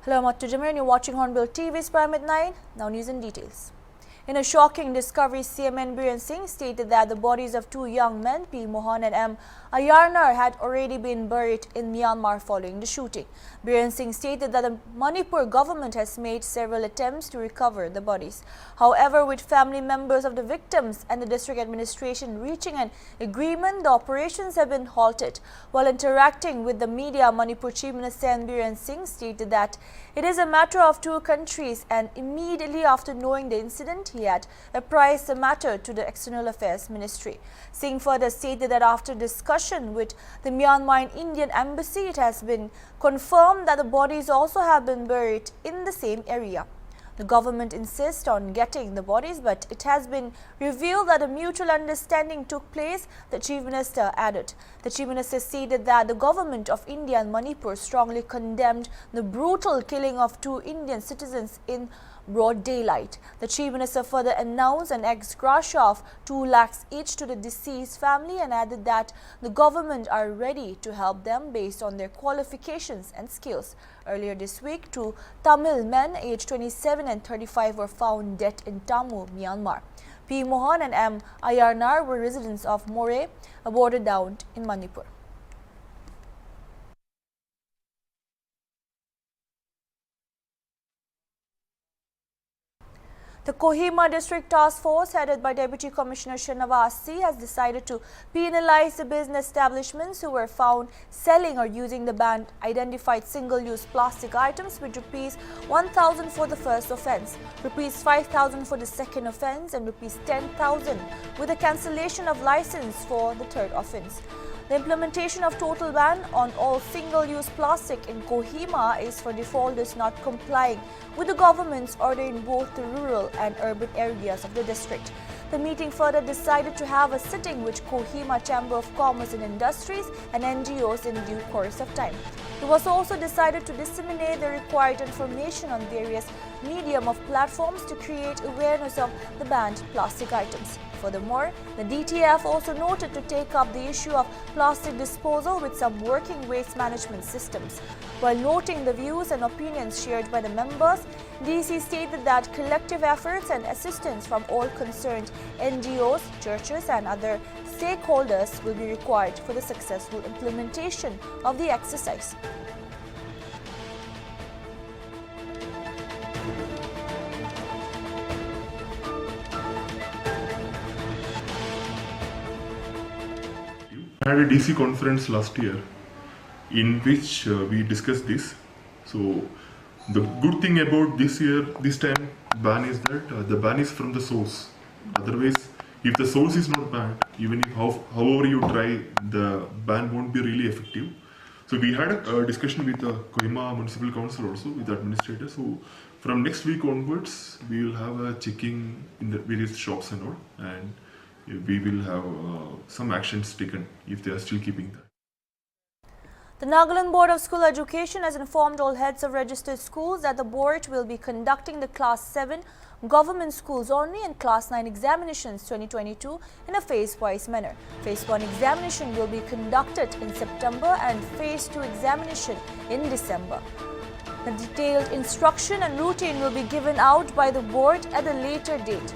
Hello, I'm Attu Jamir and you're watching HornbillTV's Prime at 9. Now news and details. In a shocking discovery, CMN Biren Singh stated that the bodies of two young men, P. Mohan and M. Ayarnar, had already been buried in Myanmar following the shooting. Biren Singh stated that the Manipur government has made several attempts to recover the bodies. However, with family members of the victims and the district administration reaching an agreement, the operations have been halted. While interacting with the media, Manipur Chief Minister Biren Singh stated that it is a matter of two countries, and immediately after knowing the incident, he had apprised the matter to the External Affairs Ministry. Singh further stated that after discussion with the Myanmar and Indian Embassy, it has been confirmed that the bodies also have been buried in the same area. The government insists on getting the bodies, but it has been revealed that a mutual understanding took place, the Chief Minister added. The Chief Minister stated that the government of India and Manipur strongly condemned the brutal killing of two Indian citizens in broad daylight. The Chief Minister further announced an ex gratia of 2 lakhs each to the deceased family and added that the government are ready to help them based on their qualifications and skills. Earlier this week, two Tamil men aged 27 and 35 were found dead in Tammu, Myanmar. P. Mohan and M. Ayarnar were residents of More, a border town in Manipur. The Kohima District Task Force, headed by Deputy Commissioner Shanawasi, has decided to penalize the business establishments who were found selling or using the banned identified single-use plastic items with Rs 1,000 for the first offence, Rs 5,000 for the second offence and Rs 10,000 with a cancellation of licence for the third offence. The implementation of total ban on all single-use plastic in Kohima is for defaulters not complying with the government's order in both the rural and urban areas of the district. The meeting further decided to have a sitting with Kohima Chamber of Commerce and Industries and NGOs in due course of time. It was also decided to disseminate the required information on various medium of platforms to create awareness of the banned plastic items. Furthermore, the DTF also noted to take up the issue of plastic disposal with some working waste management systems. While noting the views and opinions shared by the members, DC stated that collective efforts and assistance from all concerned NGOs, churches and other stakeholders will be required for the successful implementation of the exercise. I had a DC conference last year in which we discussed this. So the good thing about this time ban is that the ban is from the source. Otherwise, if the source is not banned, even if however you try, the ban won't be really effective. So we had a discussion with the Kohima Municipal Council also, with the administrators. So from next week onwards, we will have a checking in the various shops and all, and we will have some actions taken if they are still keeping that. The Nagaland Board of School Education has informed all heads of registered schools that the board will be conducting the Class 7 government schools only and Class 9 examinations 2022 in a phase-wise manner. Phase 1 examination will be conducted in September and Phase 2 examination in December. The detailed instruction and routine will be given out by the board at a later date.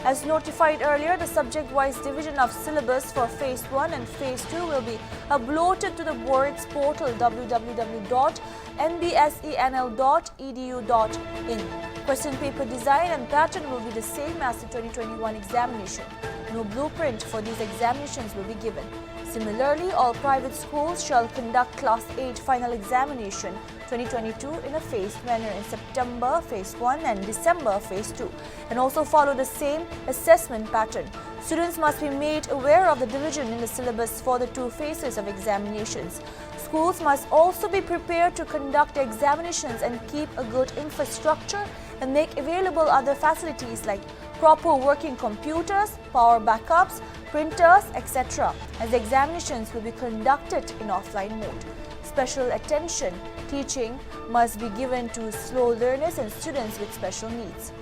As notified earlier, the subject-wise division of syllabus for Phase 1 and Phase 2 will be uploaded to the board's portal www.mbsenl.edu.in. Question paper design and pattern will be the same as the 2021 examination. No blueprint for these examinations will be given. Similarly, all private schools shall conduct Class 8 final examination 2022 in a phased manner in September Phase 1 and December Phase 2, and also follow the same assessment pattern. Students must be made aware of the division in the syllabus for the two phases of examinations. Schools must also be prepared to conduct examinations and keep a good infrastructure and make available other facilities like proper working computers, power backups, printers, etc., as the examinations will be conducted in offline mode. Special attention teaching must be given to slow learners and students with special needs.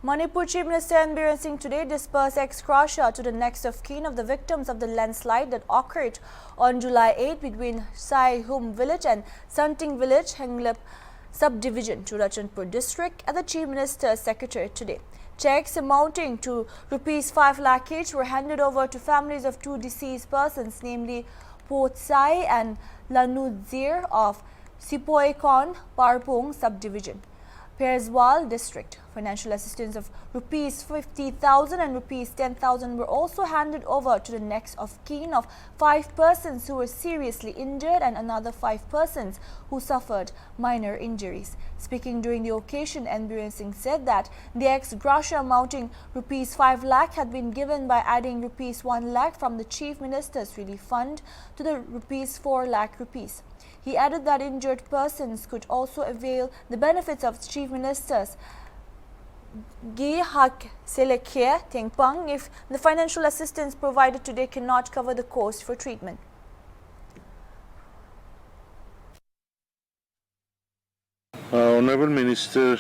Manipur Chief Minister N. Biren Singh today dispersed ex-gratia to the next of kin of the victims of the landslide that occurred on July 8 between Sai Hum village and Santing village, Henglep subdivision, Churachandpur district at the Chief Minister's Secretariat today. Checks amounting to Rs 5 lakh each were handed over to families of two deceased persons, namely Pot Sai and Lanudzir of Sipoikon Parpung subdivision, Perswal district. Financial assistance of Rs 50,000 and Rs 10,000 were also handed over to the next of kin of 5 persons who were seriously injured and another 5 persons who suffered minor injuries. Speaking during the occasion, N. Biren Singh said that the ex-gratia amounting Rs 5 lakh had been given by adding Rs 1 lakh from the Chief Minister's Relief Fund to the Rs 4 lakh rupees. He added that injured persons could also avail the benefits of Chief Minister's Gi Hak Selekhe Tengpang if the financial assistance provided today cannot cover the cost for treatment. Honorable Minister,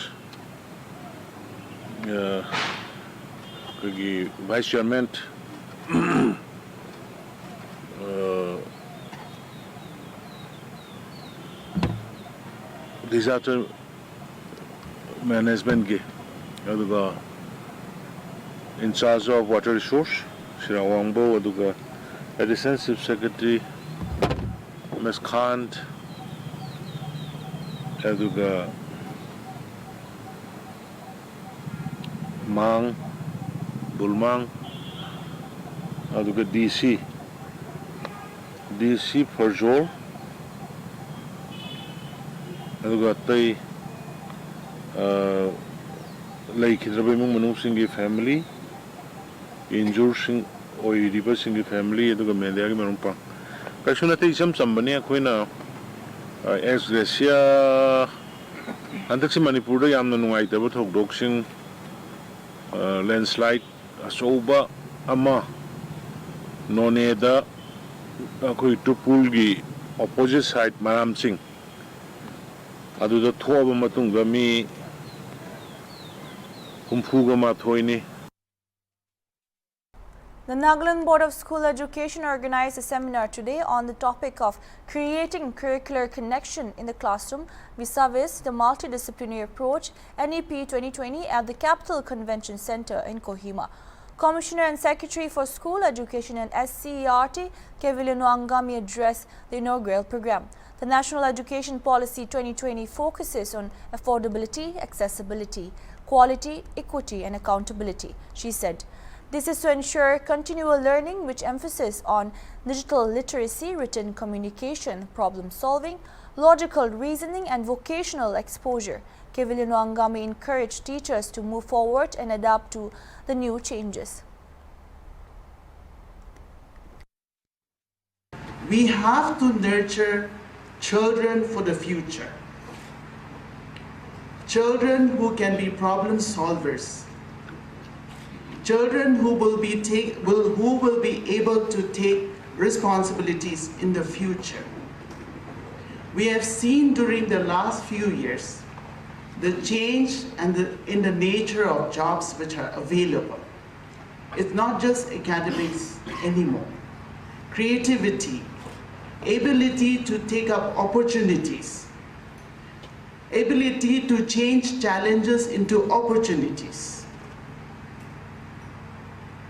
Vice Chairman, disaster management in charge of water resource, Shirangwangbo, Additional Chief Secretary, Ms. Khan, Mang, Bulmang, DC Perjol, like the family, injured or reversing family, and the Mendiag. Personally, somebody ex Gracia and the Manipur, Yamno White, about doxing landslide, Asoba, Ama, Noneda, Tupulgi, opposite side, Maram Singh. Adu the two of Matungami. The Nagaland Board of School Education organized a seminar today on the topic of creating curricular connection in the classroom vis-a-vis the multidisciplinary approach NEP 2020 at the Capital Convention Center in Kohima. Commissioner and Secretary for School Education and SCERT, Kevilino Angami addressed the inaugural program. The National Education Policy 2020 focuses on affordability, accessibility, quality, equity and accountability, she said. This is to ensure continual learning which emphasis on digital literacy, written communication, problem solving, logical reasoning and vocational exposure. Kevilino Angami encouraged teachers to move forward and adapt to the new changes. We have to nurture children for the future. Children who can be problem solvers. Children who will be able to take responsibilities in the future. We have seen during the last few years the change in the nature of jobs which are available. It's not just academics anymore. Creativity, ability to take up opportunities, ability to change challenges into opportunities.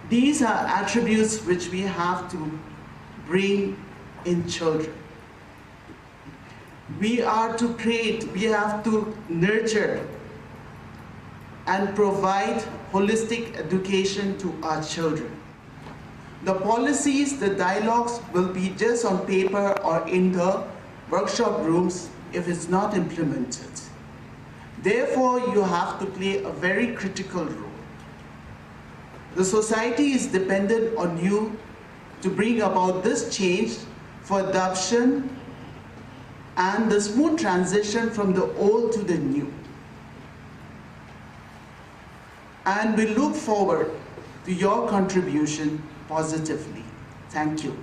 These are attributes which we have to bring in children. We are to create, we have to nurture and provide holistic education to our children. The policies, the dialogues will be just on paper or in the workshop rooms if it's not implemented. Therefore, you have to play a very critical role. The society is dependent on you to bring about this change for adoption and the smooth transition from the old to the new. And we look forward to your contribution positively. Thank you.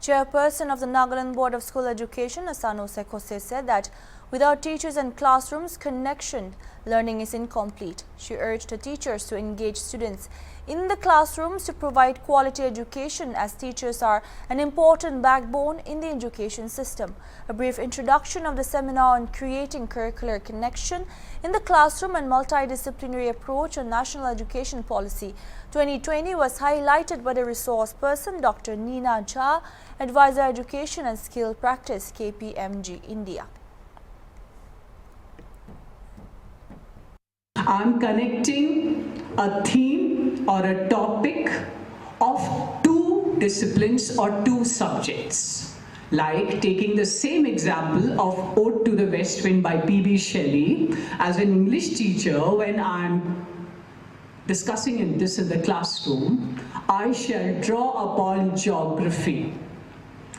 Chairperson of the Nagaland Board of School Education, Asano Sekose, said that Without teachers and classrooms connection, learning is incomplete. She urged the teachers to engage students in the classrooms to provide quality education, as teachers are an important backbone in the education system. A brief introduction of the seminar on creating curricular connection in the classroom and multidisciplinary approach on National Education Policy 2020 was highlighted by the resource person Dr. Neena Jha, Advisor Education and Skill Practice, KPMG, India. I'm connecting a theme or a topic of two disciplines or two subjects. Like taking the same example of Ode to the West Wind by P.B. Shelley. As an English teacher, when I'm discussing this in the classroom, I shall draw upon geography.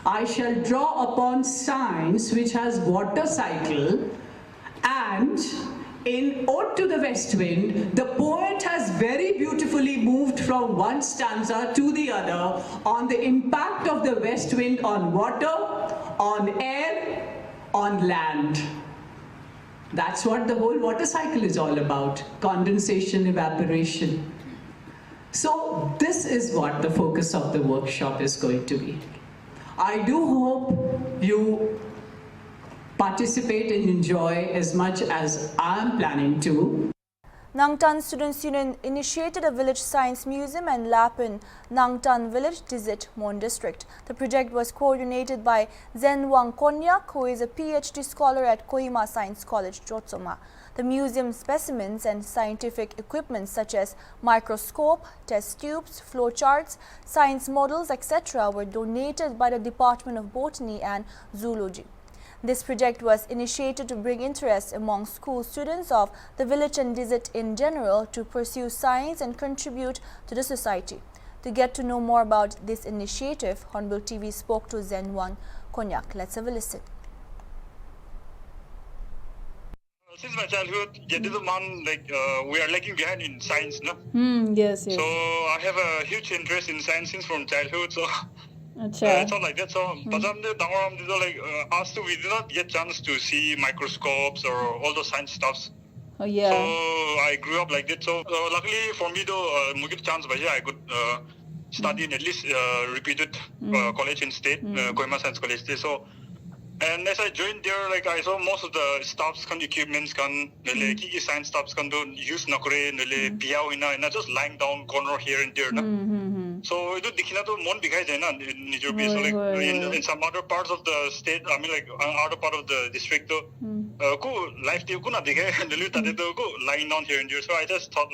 I shall draw upon science, which has water cycle, and in Ode to the West Wind, the poet has very beautifully moved from one stanza to the other on the impact of the west wind on water, on air, on land. That's what the whole water cycle is all about: condensation, evaporation. So this is what the focus of the workshop is going to be. I do hope you participate and enjoy as much as I am planning to. Nangtan Students' Union initiated a village science museum and lab in Nangtan Village, Dizit, Mon District. The project was coordinated by Zenwang Konyak, who is a PhD scholar at Kohima Science College, Jotsoma. The museum specimens and scientific equipment such as microscope, test tubes, flowcharts, science models, etc. were donated by the Department of Botany and Zoology. This project was initiated to bring interest among school students of the village and Dizit in general to pursue science and contribute to the society. To get to know more about this initiative, HornbillTV spoke to Zenwang Konyak. Let's have a listen. Since my childhood, we are lagging behind in science, no? Yes. So I have a huge interest in science since from childhood. So it's all like that. So, but us too, we did not get chance to see microscopes or all those science stuffs. Oh yeah. So I grew up like that. So luckily for me, though, I get chance, but yeah, I could study in at least reputed college in state, Kohima Science College. So. And as I joined there, I saw most of the stuffs, equipments, key science stuffs, use nakure, piao ina, just lying down corner here and there. So it dikhina to mon bikhai jai na So in some other parts of the state, other part of the district, ko life ko na dikhai, lying down here and there. So I just thought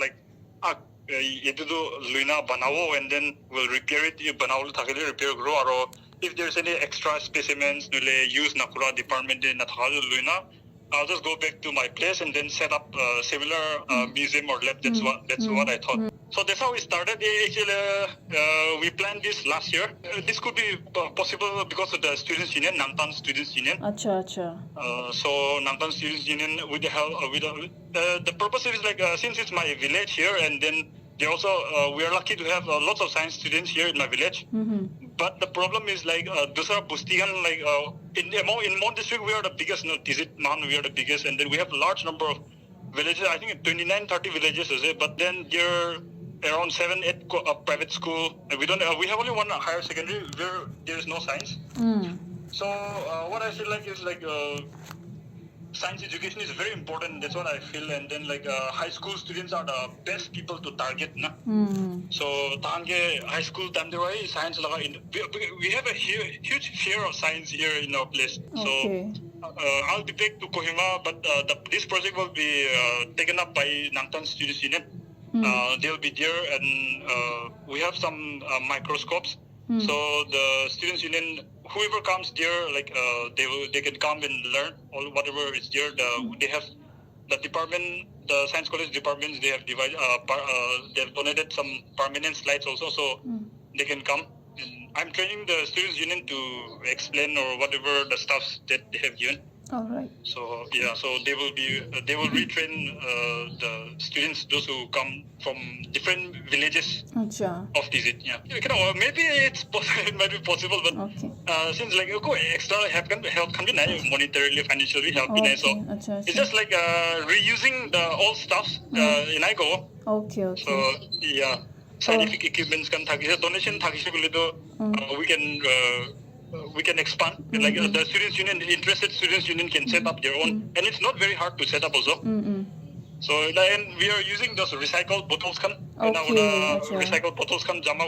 yetu to luina banao and then we'll repair it. Banao thakile repair grow aro. If there's any extra specimens, use Nakura department in Luina, I'll just go back to my place and then set up a similar museum or lab. That's what I thought. So that's how we started. Actually, we planned this last year. This could be possible because of the Students' Union, Nangtan Students' Union. Acha. So Nangtan Students' Union, with the help, the purpose is since it's my village here, and then they also we are lucky to have lots of science students here in my village. But the problem is dusra pustigan in Mon District we are the biggest. Dizit Man we are the biggest, and then we have a large number of villages. I think 29-30 villages is it. But then there are around 7-8 private school. We don't. We have only one higher secondary where there is no science. So what I feel is science education is very important. That's what I feel. And then high school students are the best people to target, na. So tange high school time there is science we have a huge fear of science here in our place. Okay. So I'll be back to Kohima, but this project will be taken up by Nangtan Students Union. They'll be there, and we have some microscopes. So the Students Union, whoever comes there, they can come and learn all whatever is there. They have the department, the science college departments. They have divided. They have donated some permanent slides also, so they can come. And I'm training the Students Union to explain or whatever the stuff that they have given. All right. So yeah, so they will retrain the students, those who come from different villages Acha. of TZ. Yeah, maybe it might be possible, but Okay. since like extra help can be monetarily, financially help Okay. so Acha, it's just like reusing the old stuff in IGO. Okay. Okay. So yeah, scientific equipments can donation we can expand. Like the students union, the interested students union can set up their own, and it's not very hard to set up also. So and we are using those recycled bottles recycled bottles can jama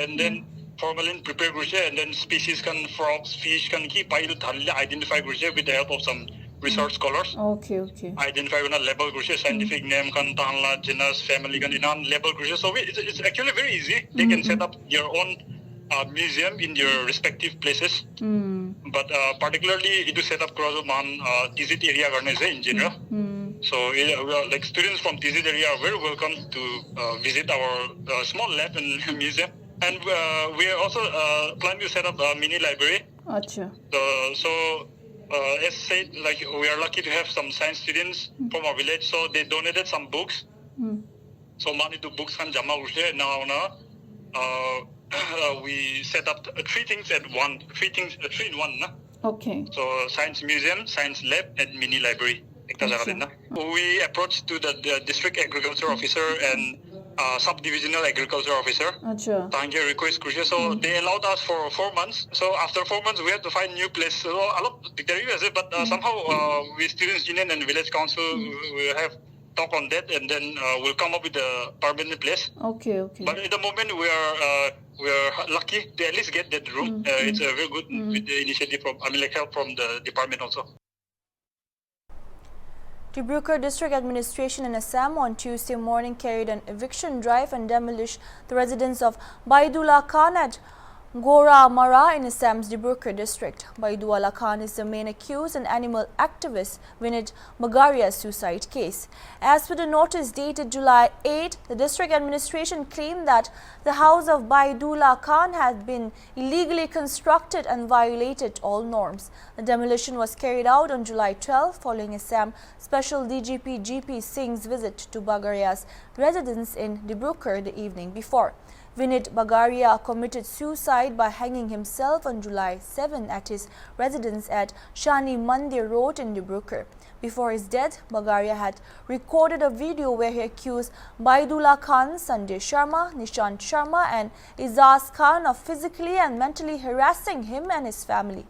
and then formalin prepare and then species can frogs, fish can keep identify with the help of some research scholars. Okay. Okay. Identify label scientific name can genus, family can label so it's actually very easy. They can set up their own museum in your respective places. But particularly it is set up TZ area in general. So like students from TZ area are very welcome to visit our small lab and museum. And we are also planning to set up a mini library. Acha. So as said, like we are lucky to have some science students from our village, so they donated some books. So money to books can jama now we set up three things in one. Okay. So science museum, science lab, and mini library. We approached to the district agriculture officer and subdivisional agriculture officer. Acha. Request so they allowed us for 4 months. So after 4 months, we had to find new place. So a lot but somehow we students union and village council will have talk on that, and then we'll come up with a permanent place. Okay. Okay. But at the moment, we are lucky to at least get that room. It's a very good with the initiative from help from the department also. Dibrugarh District Administration in Assam on Tuesday morning carried an eviction drive and demolished the residence of Baidullah Khan at Gora Mara in Assam's Dibrugarh district. Baidullah Khan is the main accused and animal activist Vinit Bagaria's suicide case. As per the notice dated July 8, the district administration claimed that the house of Baidullah Khan had been illegally constructed and violated all norms. The demolition was carried out on July 12 following Assam Special DGP GP Singh's visit to Bagaria's residence in Dibrugarh the evening before. Vinit Bagaria committed suicide by hanging himself on July 7 at his residence at Shani Mandir Road in Dibrugarh. Before his death, Bagaria had recorded a video where he accused Baidullah Khan, Sanjay Sharma, Nishant Sharma and Izaz Khan of physically and mentally harassing him and his family.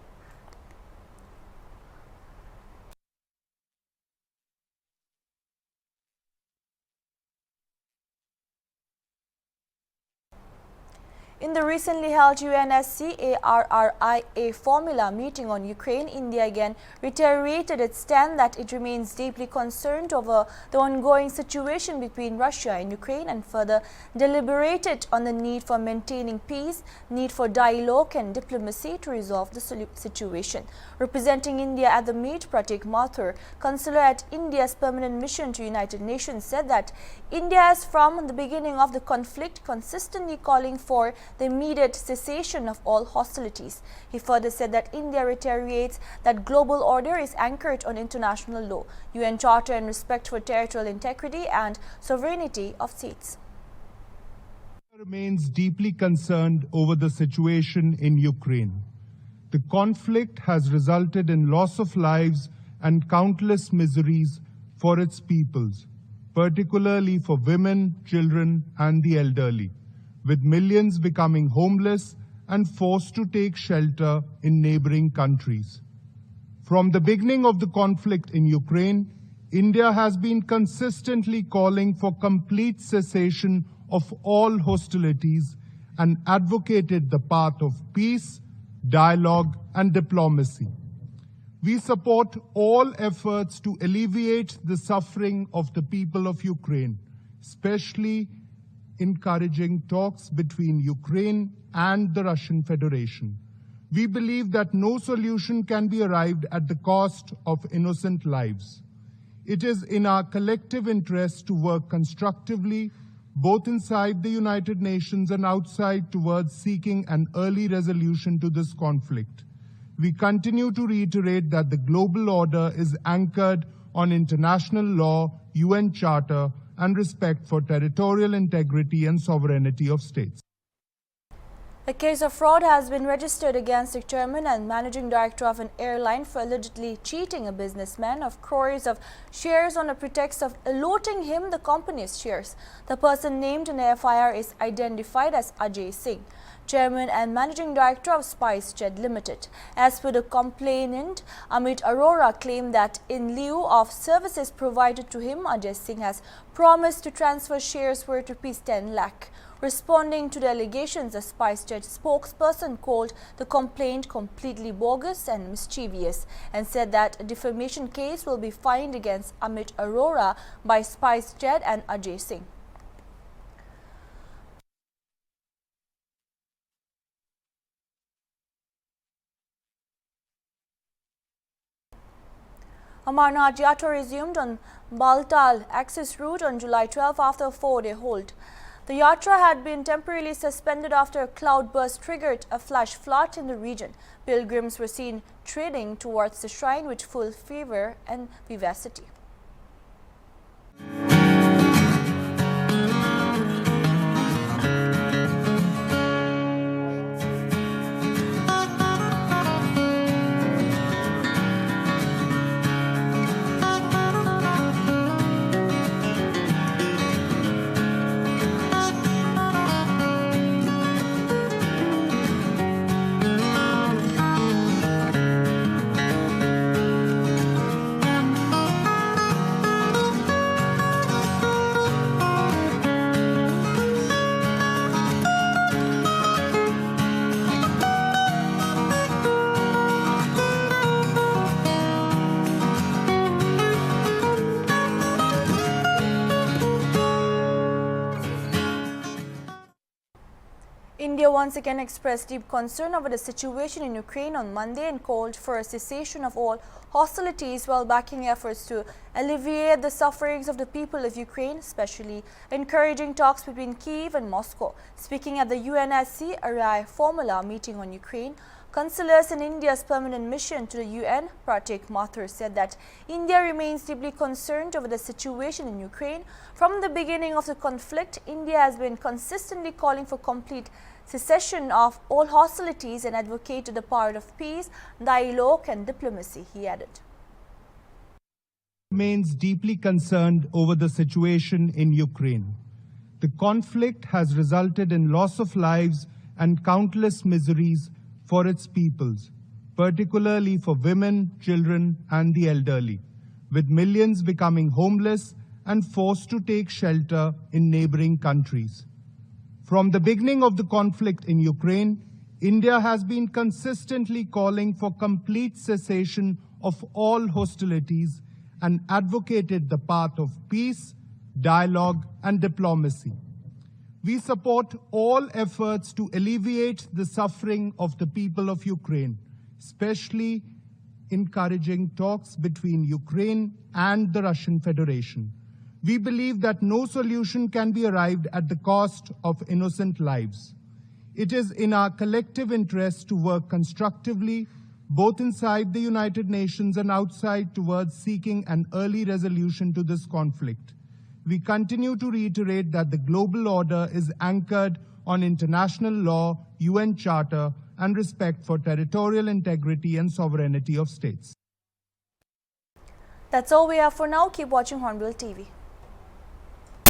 In the recently held UNSC ARRIA formula meeting on Ukraine, India again reiterated its stand that it remains deeply concerned over the ongoing situation between Russia and Ukraine and further deliberated on the need for maintaining peace, need for dialogue and diplomacy to resolve the situation. Representing India at the meet, Pratik Mathur, consular at India's permanent mission to United Nations, said that India has from the beginning of the conflict consistently calling for the immediate cessation of all hostilities. He further said that India reiterates that global order is anchored on international law, UN Charter and respect for territorial integrity and sovereignty of states. Remains deeply concerned over the situation in Ukraine. The conflict has resulted in loss of lives and countless miseries for its peoples, particularly for women, children, and the elderly, with millions becoming homeless and forced to take shelter in neighboring countries. From the beginning of the conflict in Ukraine, India has been consistently calling for complete cessation of all hostilities and advocated the path of peace, dialogue, and diplomacy. We support all efforts to alleviate the suffering of the people of Ukraine, especially encouraging talks between Ukraine and the Russian Federation. We believe that no solution can be arrived at the cost of innocent lives. It is in our collective interest to work constructively, both inside the United Nations and outside, towards seeking an early resolution to this conflict. we continue to reiterate that the global order is anchored on international law, UN Charter, and respect for territorial integrity and sovereignty of states. A case of fraud has been registered against the chairman and managing director of an airline for allegedly cheating a businessman of crores of shares on a pretext of allotting him the company's shares. The person named in the FIR is identified as Ajay Singh, chairman and managing director of SpiceJet Limited. As per the complainant, Amit Arora claimed that in lieu of services provided to him, Ajay Singh has promised to transfer shares worth ₹10 lakh. Responding to the allegations, a SpiceJet spokesperson called the complaint completely bogus and mischievous and said that a defamation case will be filed against Amit Arora by SpiceJet and Ajay Singh. Amarnath Yatra resumed on Baltal access route on July 12 after a 4-day hold. The Yatra had been temporarily suspended after a cloudburst triggered a flash flood in the region. Pilgrims were seen treading towards the shrine with full fervor and vivacity. India once again expressed deep concern over the situation in Ukraine on Monday and called for a cessation of all hostilities while backing efforts to alleviate the sufferings of the people of Ukraine, especially encouraging talks between Kyiv and Moscow. Speaking at the UNSC Formula meeting on Ukraine, consulars in India's permanent mission to the UN, Pratik Mathur, said that India remains deeply concerned over the situation in Ukraine. From the beginning of the conflict, India has been consistently calling for complete cessation of all hostilities and advocated the power of peace, dialogue and diplomacy, he added. Remains deeply concerned over the situation in Ukraine. The conflict has resulted in loss of lives and countless miseries for its peoples, particularly for women, children, and the elderly, with millions becoming homeless and forced to take shelter in neighboring countries. From the beginning of the conflict in Ukraine, India has been consistently calling for complete cessation of all hostilities and advocated the path of peace, dialogue, and diplomacy. We support all efforts to alleviate the suffering of the people of Ukraine, especially encouraging talks between Ukraine and the Russian Federation. We believe that no solution can be arrived at the cost of innocent lives. It is in our collective interest to work constructively, both inside the United Nations and outside, towards seeking an early resolution to this conflict. We continue to reiterate that the global order is anchored on international law, UN Charter, and respect for territorial integrity and sovereignty of states. That's all we have for now. Keep watching Hornbill TV.